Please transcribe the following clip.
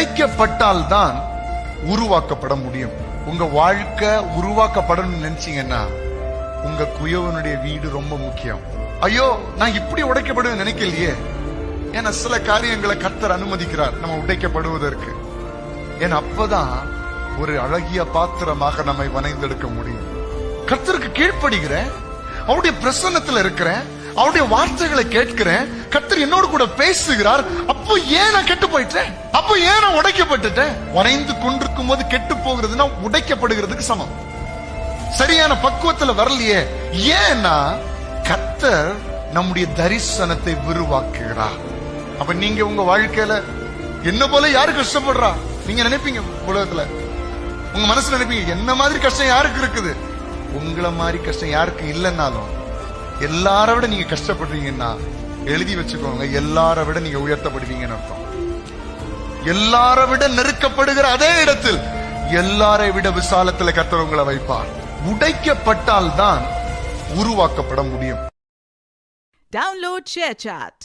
உடைக்கப்பட்டால் தான் உருவாக்கப்பட முடியும். உங்க வாழ்க்கை உருவாக்கப்படணும்னு நினைச்சீங்கன்னா உங்க குயவனுடைய வீடு ரொம்ப முக்கியம். ஐயோ நான் இப்படி உடைக்கப்படுவேன் நினைக்கலையே. ஏன்னா சில காரியங்களை கர்த்தர் அனுமதிக்கிறார் நம்ம உடைக்கப்படுவதற்கு. ஏன்னா அப்பதான் ஒரு அழகிய பாத்திரமாக நம்மை வனைந்தெடுக்க முடியும். கர்த்தருக்கு கீழ்ப்படுகிறேன், அவருடைய பிரசன்னத்துல இருக்கிறேன், அவருடைய வார்த்தைகளை கேட்கிறேன், கர்த்தர் என்னோடு கூட பேசுகிறார். அப்போ ஏன் நான் கெட்டு போயிட்டேன்? அப்போ ஏன் நான் உடைக்கப்பட்டுட்டேன்? வரைந்து கொண்டிருக்கும் போது கெட்டு போகிறதுனா உடைக்கப்படுகிறதுக்கு சமம். சரியான பக்குவத்துல வரலையே. ஏன்னா கர்த்தர் நம்முடைய தரிசனத்தை விரிவாக்குகிறார். அப்ப நீங்க உங்க வாழ்க்கையில என்ன போல யாரு கஷ்டப்படுறா நீங்க நினைப்பீங்க. உலகத்துல உங்க மனசுல நினைப்பீங்க என்ன மாதிரி கஷ்டம் யாருக்கு இருக்குது. உங்களை மாதிரி கஷ்டம் யாருக்கு இல்லைன்னாலும் எல்லார விட நீங்க கஷ்டப்படுறீங்கன்னா எழுதி வச்சுக்கோங்க, எல்லார விட நீங்க உயர்த்தப்படுவீங்கன்னு அர்த்தம். எல்லார விட நெருக்கப்படுகிற அதே இடத்தில் எல்லாரை விட விசாலத்துல கர்த்தர் உங்களை வைப்பார். உடைக்கப்பட்டால் தான் உருவாக்கப்பட முடியும். Download ShareChat.